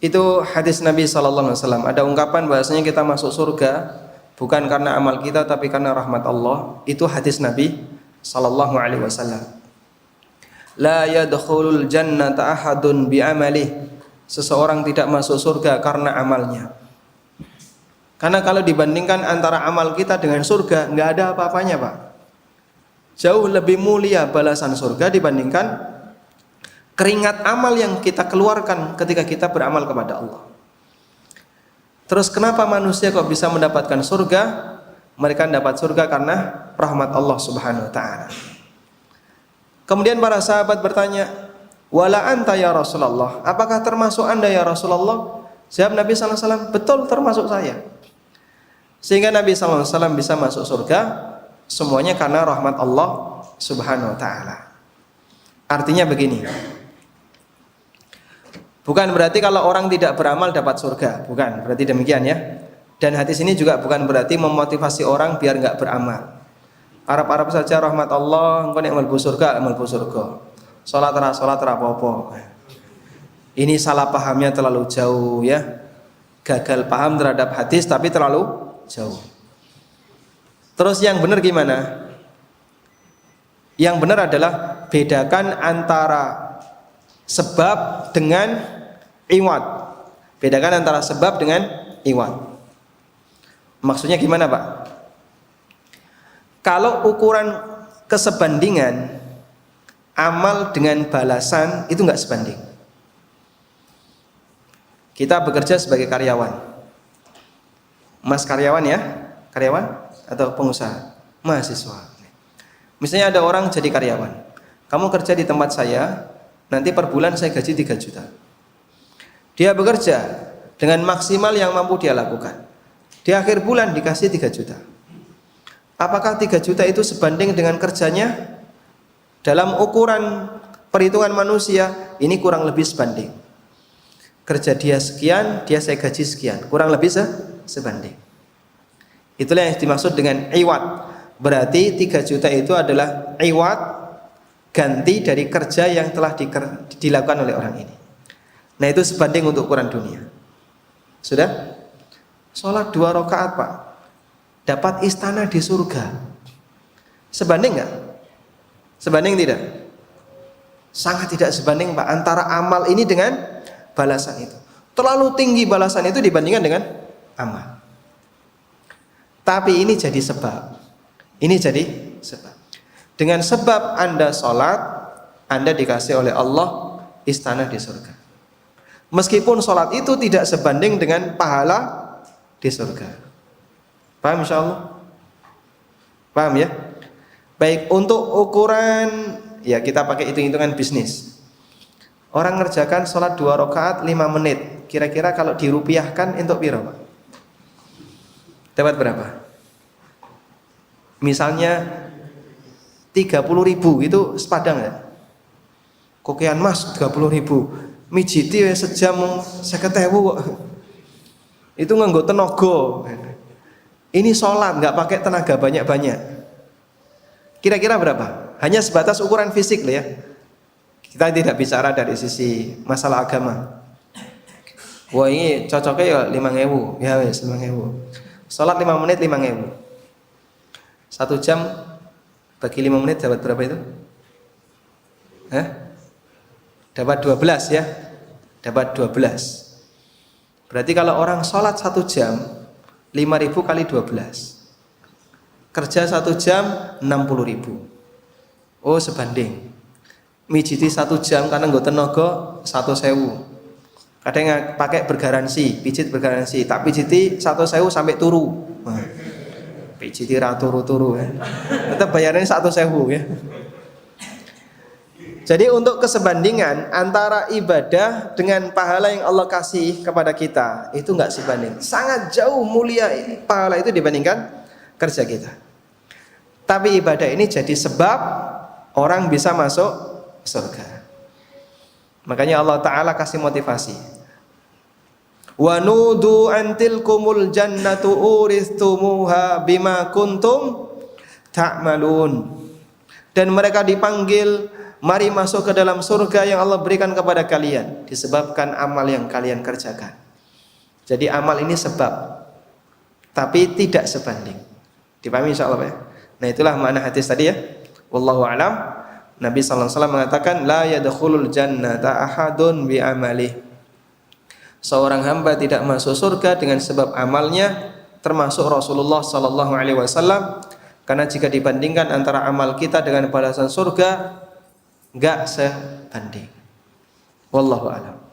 Itu hadis Nabi SAW. Ada ungkapan bahasanya kita masuk surga bukan karena amal kita tapi karena rahmat Allah. Itu hadis Nabi SAW. La yadkhulul jannata ahadun bi'amalih. Seseorang tidak masuk surga karena amalnya. Karena kalau dibandingkan antara amal kita dengan surga, nggak ada apa-apanya, Pak. Jauh lebih mulia balasan surga dibandingkan keringat amal yang kita keluarkan ketika kita beramal kepada Allah. Terus kenapa manusia kok bisa mendapatkan surga? Mereka dapat surga karena rahmat Allah Subhanahu wa taala. Kemudian para sahabat bertanya, "Wala anta ya Rasulullah?" Apakah termasuk Anda ya Rasulullah? Jawab Nabi sallallahu alaihi wasallam, "Betul, termasuk saya." Sehingga Nabi sallallahu alaihi wasallam bisa masuk surga semuanya karena rahmat Allah Subhanahu wa taala. Artinya begini. Bukan berarti kalau orang tidak beramal dapat surga, bukan berarti demikian ya. Dan hadis ini juga bukan berarti memotivasi orang biar enggak beramal. Arab-arab saja rahmat Allah, engko nek mlebu surga, mlebu surga. Salat apa-apa. Ini salah pahamnya terlalu jauh ya. Gagal paham terhadap hadis tapi terlalu jauh. Terus yang benar gimana? Yang benar adalah bedakan antara sebab dengan iwad. Bedakan antara sebab dengan iwad. Maksudnya gimana, Pak? Kalau ukuran kesebandingan amal dengan balasan itu enggak sebanding. Kita bekerja sebagai karyawan. Mas karyawan ya? Karyawan atau pengusaha? Mahasiswa. Misalnya ada orang jadi karyawan. Kamu kerja di tempat saya, nanti per bulan saya gaji 3 juta. Dia bekerja dengan maksimal yang mampu dia lakukan. Di akhir bulan dikasih 3 juta. Apakah 3 juta itu sebanding dengan kerjanya? Dalam ukuran perhitungan manusia, ini kurang lebih sebanding. Kerja dia sekian, dia saya gaji sekian. Kurang lebih sebanding. Itulah yang dimaksud dengan iwad. Berarti 3 juta itu adalah iwad, ganti dari kerja yang telah dilakukan oleh orang ini. Nah itu sebanding untuk ukuran dunia. Sudah? Sholat 2 rakaat, Pak, dapat istana di surga. Sebanding nggak? Sebanding tidak? Sangat tidak sebanding, Pak, antara amal ini dengan balasan itu. Terlalu tinggi balasan itu dibandingkan dengan amal. Tapi ini jadi sebab. Ini jadi sebab. Dengan sebab Anda sholat, Anda dikasih oleh Allah istana di surga. Meskipun sholat itu tidak sebanding dengan pahala di surga. Paham insyaallah? Paham ya? Baik, untuk ukuran ya kita pakai hitung-hitungan bisnis. Orang ngerjakan sholat 2 rakaat 5 menit. Kira-kira kalau dirupiahkan untuk piro, Pak? Dapat berapa? Misalnya 30.000 itu sepadang ya? Kokean Mas 30.000. Mijiti sejam 50.000 kok. Itu nganggo tenaga. Ini sholat nggak pakai tenaga banyak-banyak. Kira-kira berapa? Hanya sebatas ukuran fisik loh ya. Kita tidak bicara dari sisi masalah agama. Wah ini cocoknya ya 5.000. Ya wes 5.000. Sholat 5 menit 5.000. 1 jam bagi 5 menit dapat berapa itu? Dapat 12 ya. Dapat 12. Berarti kalau orang sholat 1 jam 5.000 kali 12. Kerja 1 jam 60.000. Oh sebanding. Mijiti 1 jam karena nggak tenaga 1.000. Kadang pakai bergaransi, pijit bergaransi. Tak pijiti 1.000 sampai turu. Pijiti ra turu-turu ya. Tetap bayarnya 1.000 ya. Jadi untuk kesebandingan antara ibadah dengan pahala yang Allah kasih kepada kita itu enggak sebanding. Sangat jauh mulia pahala itu dibandingkan kerja kita. Tapi ibadah ini jadi sebab orang bisa masuk surga. Makanya Allah Ta'ala kasih motivasi. Wa nudu antilkumul jannatu uristumuha bima kuntum ta'malun. Dan mereka dipanggil mari masuk ke dalam surga yang Allah berikan kepada kalian disebabkan amal yang kalian kerjakan. Jadi amal ini sebab, tapi tidak sebanding. Dipahami insyaallah ya. Nah, itulah makna hadis tadi ya. Wallahu a'lam. Nabi sallallahu alaihi wasallam mengatakan la yadkhulul jannata ahadun bi amalih. Seorang hamba tidak masuk surga dengan sebab amalnya, termasuk Rasulullah sallallahu alaihi wasallam, karena jika dibandingkan antara amal kita dengan balasan surga enggak sebanding. Wallahu a'lam.